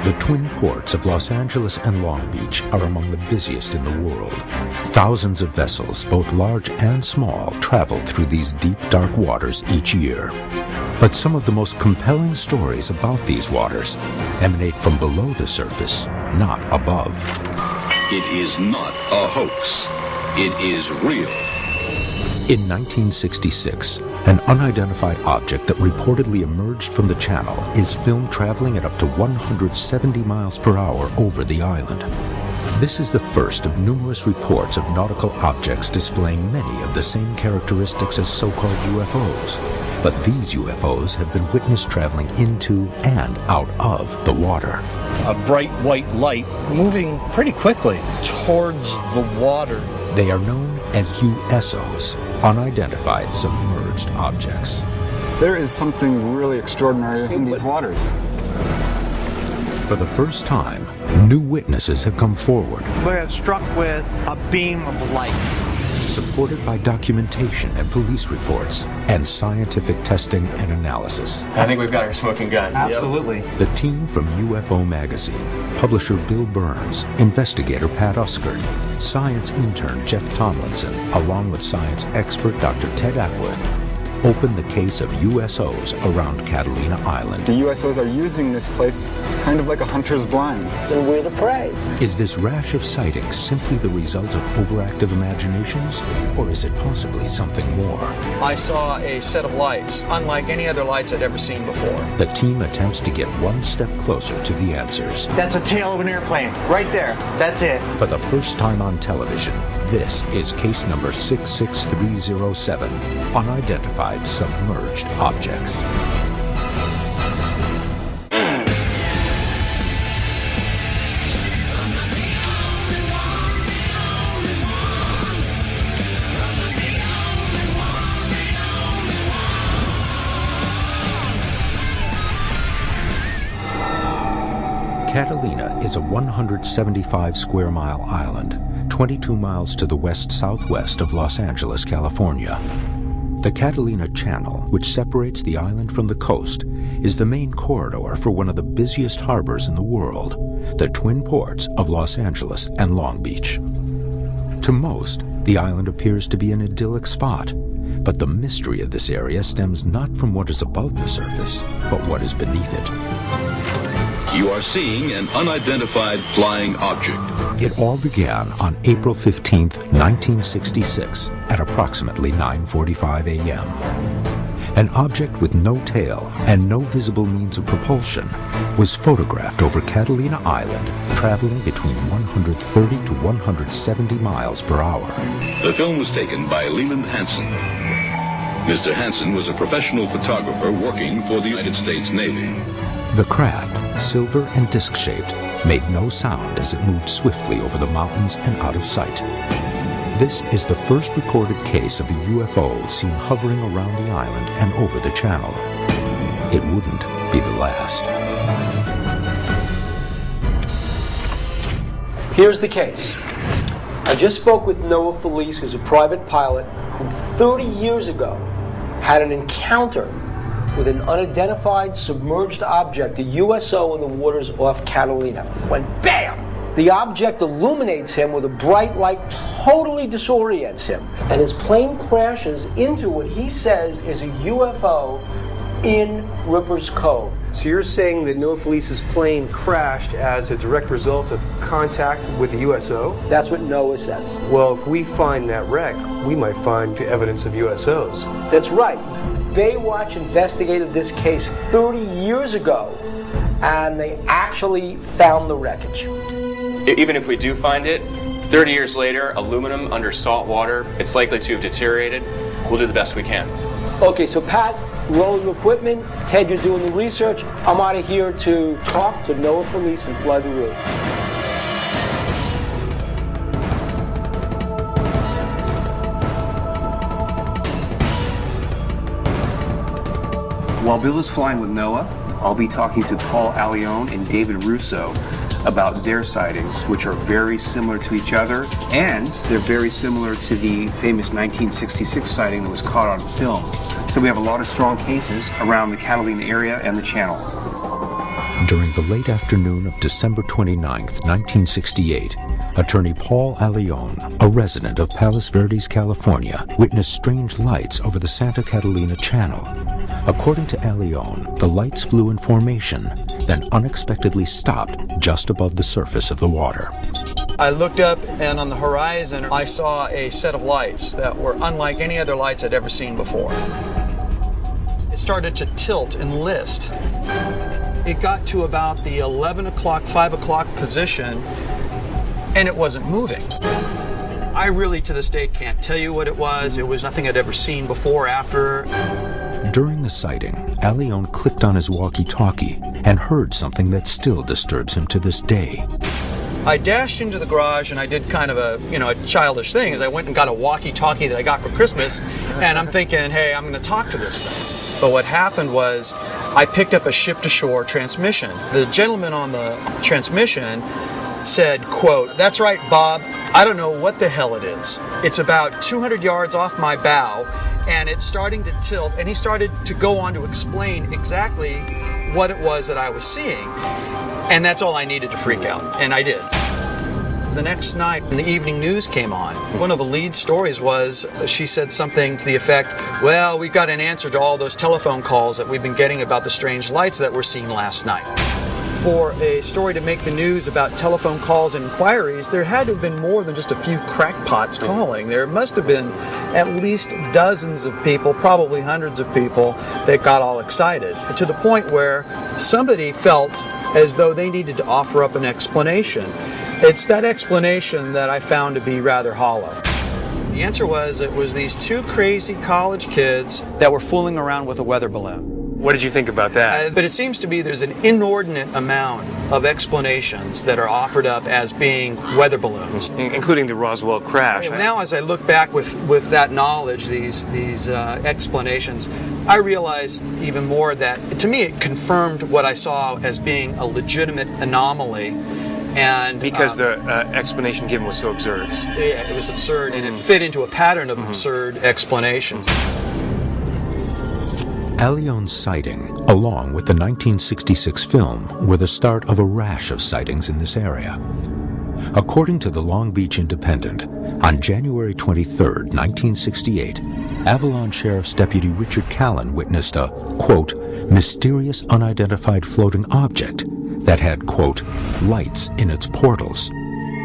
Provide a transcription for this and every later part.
The twin ports of Los Angeles and Long Beach are among the busiest in the world. Thousands of vessels, both large and small, travel through these deep, dark waters each year. But some of the most compelling stories about these waters emanate from below the surface, not above. It is not a hoax. It is real. In 1966, an unidentified object that reportedly emerged from the channel is filmed traveling at up to 170 miles per hour over the island. This is the first of numerous reports of nautical objects displaying many of the same characteristics as so-called UFOs. But these UFOs have been witnessed traveling into and out of the water. A bright white light moving pretty quickly towards the water. They are known as USOs, unidentified submerged objects. There is something really extraordinary in these waters. For the first time, new witnesses have come forward. We are struck with a beam of light. Supported by documentation and police reports and scientific testing and analysis. I think we've got our smoking gun. Absolutely. The team from UFO Magazine, publisher Bill Burns, investigator Pat Uskert, science intern Jeff Tomlinson, along with science expert Dr. Ted Ackworth, opened the case of USOs around Catalina Island. The USOs are using this place kind of like a hunter's blind. And we're the prey. Is this rash of sightings simply the result of overactive imaginations, or is it possibly something more? I saw a set of lights, unlike any other lights I'd ever seen before. The team attempts to get one step closer to the answers. That's a tail of an airplane, right there. That's it. For the first time on television, this is case number 66307, Unidentified Submerged Objects. Catalina is a 175 square mile island, 22 miles to the west-southwest of Los Angeles, California. The Catalina Channel, which separates the island from the coast, is the main corridor for one of the busiest harbors in the world, the twin ports of Los Angeles and Long Beach. To most, the island appears to be an idyllic spot, but the mystery of this area stems not from what is above the surface, but what is beneath it. You are seeing an unidentified flying object. It all began on April 15, 1966, at approximately 9:45 a.m. An object with no tail and no visible means of propulsion was photographed over Catalina Island, traveling between 130 to 170 miles per hour. The film was taken by Leland Hansen. Mr. Hansen was a professional photographer working for the United States Navy. The craft, silver and disc-shaped, made no sound as it moved swiftly over the mountains and out of sight. This is the first recorded case of a UFO seen hovering around the island and over the channel. It wouldn't be the last. Here's the case. I just spoke with Noah Felice, who's a private pilot, who 30 years ago had an encounter with an unidentified submerged object, a USO, in the waters off Catalina. When bam! The object illuminates him with a bright light, totally disorients him, and his plane crashes into what he says is a UFO in Rippers Cove. So you're saying that Noah Felice's plane crashed as a direct result of contact with a USO? That's what Noah says. Well, if we find that wreck, we might find evidence of USOs. That's right. Baywatch investigated this case 30 years ago, and they actually found the wreckage. Even if we do find it, 30 years later, aluminum under salt water, it's likely to have deteriorated. We'll do the best we can. Okay, so Pat, roll your equipment. Ted, you're doing the research. I'm out of here to talk to Noah Felice and fly the route. While Bill is flying with Noah, I'll be talking to Paul Allione and David Russo about their sightings, which are very similar to each other, and they're very similar to the famous 1966 sighting that was caught on film. So we have a lot of strong cases around the Catalina area and the channel. During the late afternoon of December 29, 1968, attorney Paul Allione, a resident of Palos Verdes, California, witnessed strange lights over the Santa Catalina Channel. According to Allione, the lights flew in formation, then unexpectedly stopped just above the surface of the water. I looked up, and on the horizon, I saw a set of lights that were unlike any other lights I'd ever seen before. It started to tilt and list. It got to about the 11 o'clock, 5 o'clock position, and it wasn't moving. I really, to this day, can't tell you what it was. It was nothing I'd ever seen before or after. During the sighting, Allione clicked on his walkie-talkie and heard something that still disturbs him to this day. I dashed into the garage, and I did kind of a childish thing, is I went and got a walkie-talkie that I got for Christmas, and I'm thinking, hey, I'm going to talk to this thing. But what happened was I picked up a ship-to-shore transmission. The gentleman on the transmission said, quote, "That's right, Bob, I don't know what the hell it is. It's about 200 yards off my bow, and it's starting to tilt," and he started to go on to explain exactly what it was that I was seeing. And that's all I needed to freak out, and I did. The next night, when the evening news came on, one of the lead stories was, she said something to the effect, "Well, we've got an answer to all those telephone calls that we've been getting about the strange lights that were seen last night." For a story to make the news about telephone calls and inquiries, there had to have been more than just a few crackpots calling. There must have been at least dozens of people, probably hundreds of people, that got all excited, to the point where somebody felt as though they needed to offer up an explanation. It's that explanation that I found to be rather hollow. The answer was, it was these two crazy college kids that were fooling around with a weather balloon. What did you think about that? But it seems to be there's an inordinate amount of explanations that are offered up as being weather balloons. Including the Roswell crash. Now as I look back with that knowledge, these explanations, I realize even more that, to me, it confirmed what I saw as being a legitimate anomaly. And because the explanation given was so absurd. Yeah, it was absurd, and it fit into a pattern of absurd explanations. Allione's sighting, along with the 1966 film, were the start of a rash of sightings in this area. According to the Long Beach Independent, on January 23, 1968, Avalon Sheriff's Deputy Richard Callan witnessed a, quote, mysterious unidentified floating object that had, quote, lights in its portals.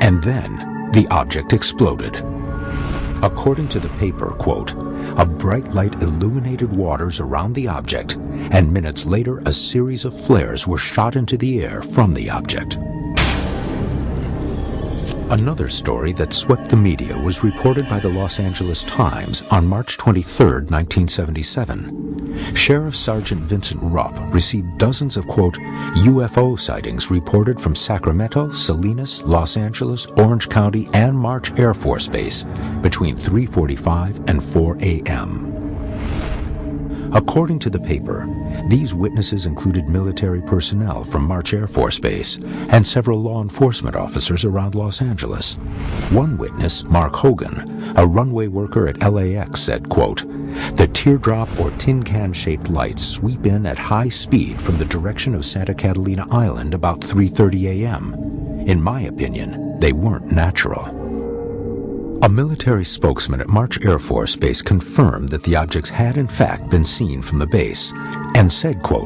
And then the object exploded. According to the paper, quote, a bright light illuminated waters around the object, and minutes later a series of flares were shot into the air from the object. Another story that swept the media was reported by the Los Angeles Times on March 23, 1977. Sheriff Sergeant Vincent Rupp received dozens of, quote, UFO sightings reported from Sacramento, Salinas, Los Angeles, Orange County, and March Air Force Base between 3:45 and 4 a.m. According to the paper, these witnesses included military personnel from March Air Force Base and several law enforcement officers around Los Angeles. One witness, Mark Hogan, a runway worker at LAX, said, quote, the teardrop or tin can-shaped lights sweep in at high speed from the direction of Santa Catalina Island about 3:30 a.m. In my opinion, they weren't natural. A military spokesman at March Air Force Base confirmed that the objects had in fact been seen from the base and said, quote,